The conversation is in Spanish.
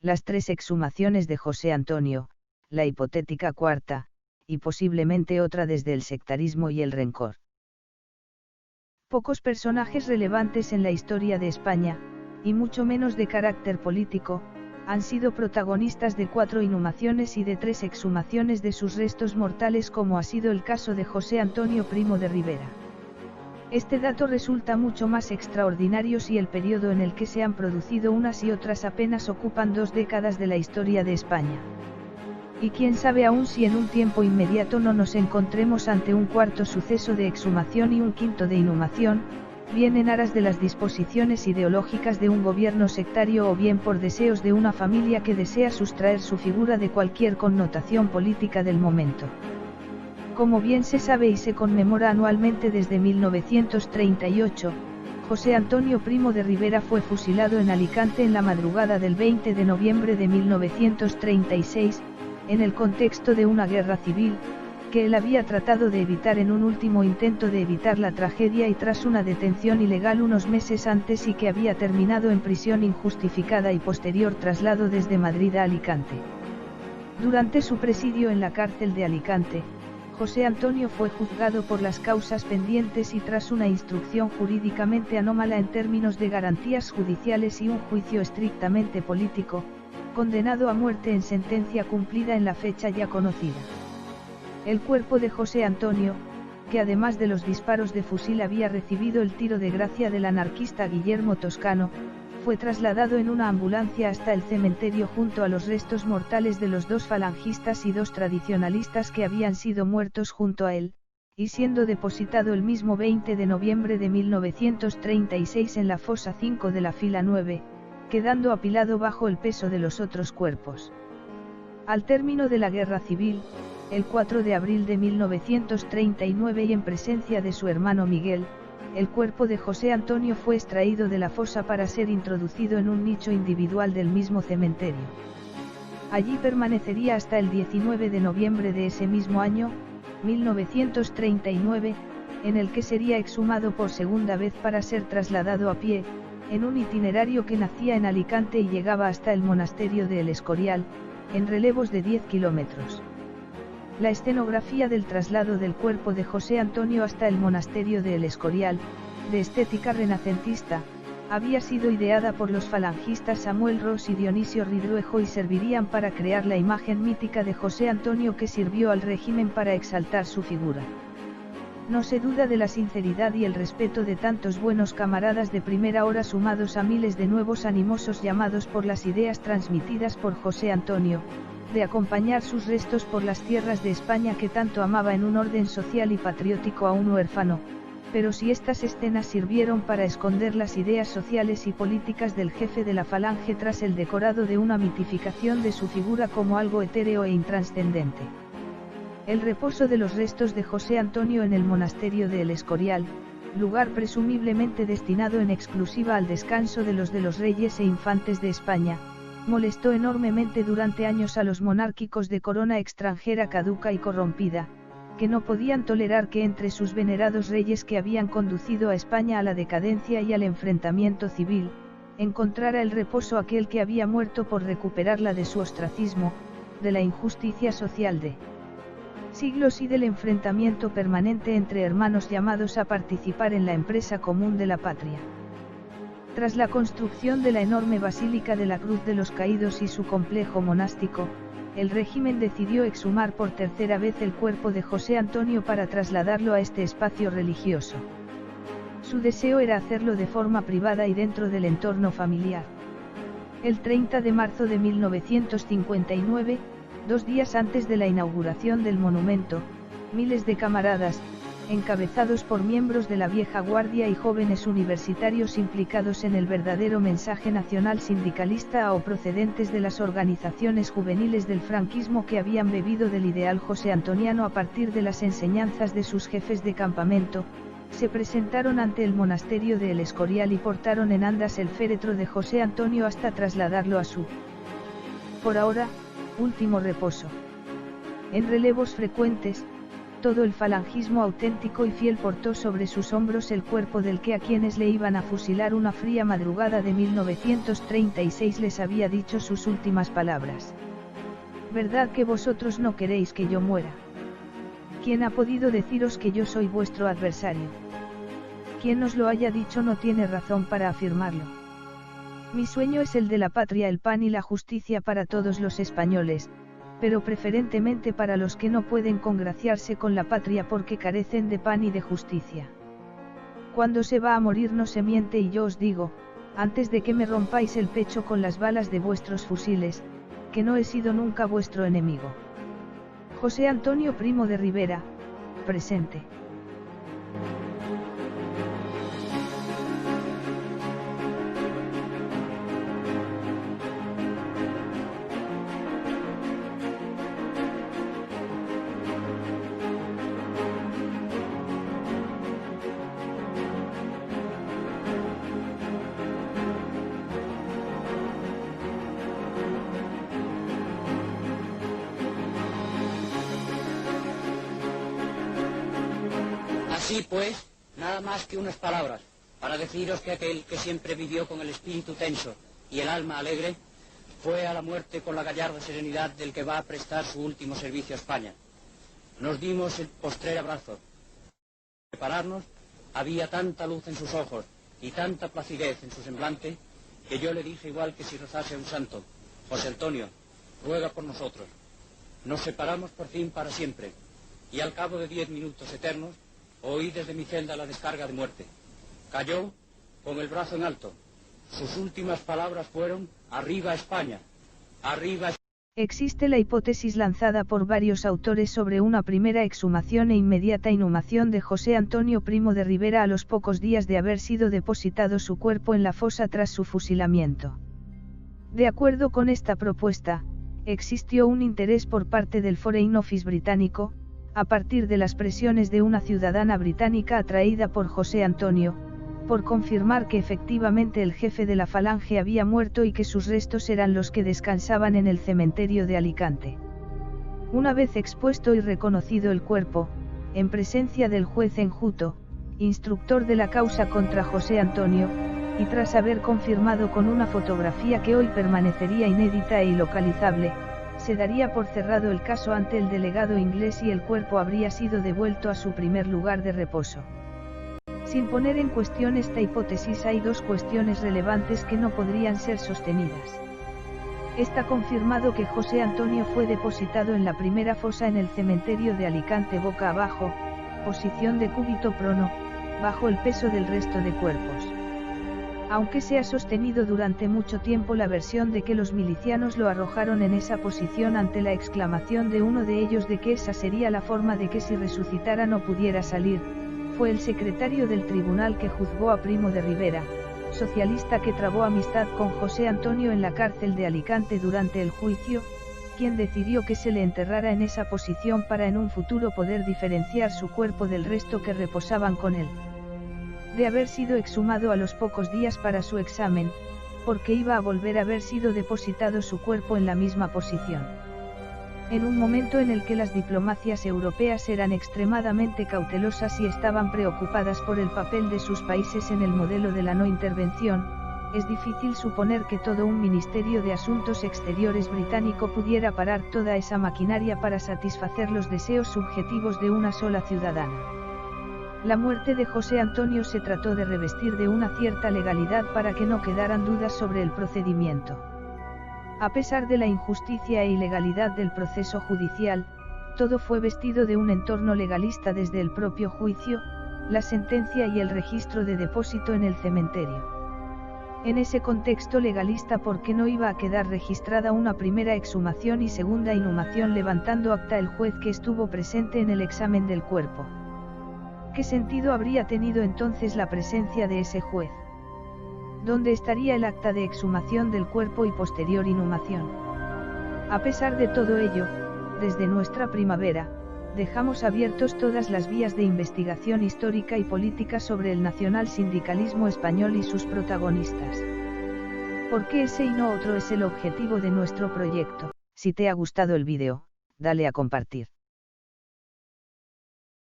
las 3 exhumaciones de José Antonio, la hipotética cuarta, y posiblemente otra desde el sectarismo y el rencor. Pocos personajes relevantes en la historia de España, y mucho menos de carácter político, han sido protagonistas de 4 inhumaciones y de 3 exhumaciones de sus restos mortales, como ha sido el caso de José Antonio Primo de Rivera. Este dato resulta mucho más extraordinario si el periodo en el que se han producido unas y otras apenas ocupan 2 décadas de la historia de España. Y quién sabe aún si en un tiempo inmediato no nos encontremos ante un cuarto suceso de exhumación y un quinto de inhumación, bien en aras de las disposiciones ideológicas de un gobierno sectario o bien por deseos de una familia que desea sustraer su figura de cualquier connotación política del momento. Como bien se sabe y se conmemora anualmente desde 1938, José Antonio Primo de Rivera fue fusilado en Alicante en la madrugada del 20 de noviembre de 1936, en el contexto de una guerra civil, que él había tratado de evitar en un último intento de evitar la tragedia y tras una detención ilegal unos meses antes y que había terminado en prisión injustificada y posterior traslado desde Madrid a Alicante. Durante su presidio en la cárcel de Alicante, José Antonio fue juzgado por las causas pendientes y tras una instrucción jurídicamente anómala en términos de garantías judiciales y un juicio estrictamente político, condenado a muerte en sentencia cumplida en la fecha ya conocida. El cuerpo de José Antonio, que además de los disparos de fusil había recibido el tiro de gracia del anarquista Guillermo Toscano, fue trasladado en una ambulancia hasta el cementerio junto a los restos mortales de los 2 falangistas y 2 tradicionalistas que habían sido muertos junto a él, y siendo depositado el mismo 20 de noviembre de 1936 en la fosa 5 de la fila 9, quedando apilado bajo el peso de los otros cuerpos. Al término de la Guerra Civil, el 4 de abril de 1939 y en presencia de su hermano Miguel, el cuerpo de José Antonio fue extraído de la fosa para ser introducido en un nicho individual del mismo cementerio. Allí permanecería hasta el 19 de noviembre de ese mismo año, 1939, en el que sería exhumado por segunda vez para ser trasladado a pie, en un itinerario que nacía en Alicante y llegaba hasta el monasterio de El Escorial, en relevos de 10 kilómetros. La escenografía del traslado del cuerpo de José Antonio hasta el monasterio de El Escorial, de estética renacentista, había sido ideada por los falangistas Samuel Ros y Dionisio Ridruejo y servirían para crear la imagen mítica de José Antonio que sirvió al régimen para exaltar su figura. No se duda de la sinceridad y el respeto de tantos buenos camaradas de primera hora sumados a miles de nuevos animosos llamados por las ideas transmitidas por José Antonio, de acompañar sus restos por las tierras de España que tanto amaba en un orden social y patriótico a un huérfano, pero si estas escenas sirvieron para esconder las ideas sociales y políticas del jefe de la Falange tras el decorado de una mitificación de su figura como algo etéreo e intranscendente. El reposo de los restos de José Antonio en el monasterio de El Escorial, lugar presumiblemente destinado en exclusiva al descanso de los reyes e infantes de España, molestó enormemente durante años a los monárquicos de corona extranjera caduca y corrompida, que no podían tolerar que entre sus venerados reyes que habían conducido a España a la decadencia y al enfrentamiento civil, encontrara el reposo aquel que había muerto por recuperarla de su ostracismo, de la injusticia social de siglos y del enfrentamiento permanente entre hermanos llamados a participar en la empresa común de la patria. Tras la construcción de la enorme Basílica de la Cruz de los Caídos y su complejo monástico, el régimen decidió exhumar por tercera vez el cuerpo de José Antonio para trasladarlo a este espacio religioso. Su deseo era hacerlo de forma privada y dentro del entorno familiar. El 30 de marzo de 1959, 2 días antes de la inauguración del monumento, miles de camaradas, encabezados por miembros de la vieja guardia y jóvenes universitarios implicados en el verdadero mensaje nacional sindicalista o procedentes de las organizaciones juveniles del franquismo que habían bebido del ideal joseantoniano a partir de las enseñanzas de sus jefes de campamento, se presentaron ante el monasterio de El Escorial y portaron en andas el féretro de José Antonio hasta trasladarlo a su, por ahora, último reposo. En relevos frecuentes, todo el falangismo auténtico y fiel portó sobre sus hombros el cuerpo del que a quienes le iban a fusilar una fría madrugada de 1936 les había dicho sus últimas palabras. ¿Verdad que vosotros no queréis que yo muera? ¿Quién ha podido deciros que yo soy vuestro adversario? Quien os lo haya dicho no tiene razón para afirmarlo. Mi sueño es el de la patria, el pan y la justicia para todos los españoles, pero preferentemente para los que no pueden congraciarse con la patria porque carecen de pan y de justicia. Cuando se va a morir no se miente y yo os digo, antes de que me rompáis el pecho con las balas de vuestros fusiles, que no he sido nunca vuestro enemigo. José Antonio Primo de Rivera, presente. Así pues, nada más que unas palabras, para deciros que aquel que siempre vivió con el espíritu tenso y el alma alegre, fue a la muerte con la gallarda serenidad del que va a prestar su último servicio a España. Nos dimos el postrer abrazo. Al prepararnos, había tanta luz en sus ojos y tanta placidez en su semblante, que yo le dije igual que si rezase a un santo: José Antonio, ruega por nosotros. Nos separamos por fin para siempre, y al cabo de 10 minutos eternos, oí desde mi celda la descarga de muerte. Cayó con el brazo en alto. Sus últimas palabras fueron: arriba España, arriba España. Existe la hipótesis lanzada por varios autores sobre una primera exhumación e inmediata inhumación de José Antonio Primo de Rivera a los pocos días de haber sido depositado su cuerpo en la fosa tras su fusilamiento. De acuerdo con esta propuesta, existió un interés por parte del Foreign Office británico, a partir de las presiones de una ciudadana británica atraída por José Antonio, por confirmar que efectivamente el jefe de la Falange había muerto y que sus restos eran los que descansaban en el cementerio de Alicante. Una vez expuesto y reconocido el cuerpo, en presencia del juez enjuto, instructor de la causa contra José Antonio, y tras haber confirmado con una fotografía que hoy permanecería inédita e ilocalizable, se daría por cerrado el caso ante el delegado inglés y el cuerpo habría sido devuelto a su primer lugar de reposo. Sin poner en cuestión esta hipótesis, hay dos cuestiones relevantes que no podrían ser sostenidas. Está confirmado que José Antonio fue depositado en la primera fosa en el cementerio de Alicante boca abajo, posición de cúbito prono, bajo el peso del resto de cuerpos. Aunque se ha sostenido durante mucho tiempo la versión de que los milicianos lo arrojaron en esa posición ante la exclamación de uno de ellos de que esa sería la forma de que si resucitara no pudiera salir, fue el secretario del tribunal que juzgó a Primo de Rivera, socialista que trabó amistad con José Antonio en la cárcel de Alicante durante el juicio, quien decidió que se le enterrara en esa posición para en un futuro poder diferenciar su cuerpo del resto que reposaban con él. De haber sido exhumado a los pocos días para su examen, porque iba a volver a haber sido depositado su cuerpo en la misma posición. En un momento en el que las diplomacias europeas eran extremadamente cautelosas y estaban preocupadas por el papel de sus países en el modelo de la no intervención, es difícil suponer que todo un Ministerio de Asuntos Exteriores británico pudiera parar toda esa maquinaria para satisfacer los deseos subjetivos de una sola ciudadana. La muerte de José Antonio se trató de revestir de una cierta legalidad para que no quedaran dudas sobre el procedimiento. A pesar de la injusticia e ilegalidad del proceso judicial, todo fue vestido de un entorno legalista desde el propio juicio, la sentencia y el registro de depósito en el cementerio. En ese contexto legalista, ¿por qué no iba a quedar registrada una primera exhumación y segunda inhumación levantando acta el juez que estuvo presente en el examen del cuerpo? ¿Qué sentido habría tenido entonces la presencia de ese juez? ¿Dónde estaría el acta de exhumación del cuerpo y posterior inhumación? A pesar de todo ello, desde nuestra primavera, dejamos abiertos todas las vías de investigación histórica y política sobre el nacionalsindicalismo español y sus protagonistas. ¿Por qué ese y no otro es el objetivo de nuestro proyecto? Si te ha gustado el vídeo, dale a compartir.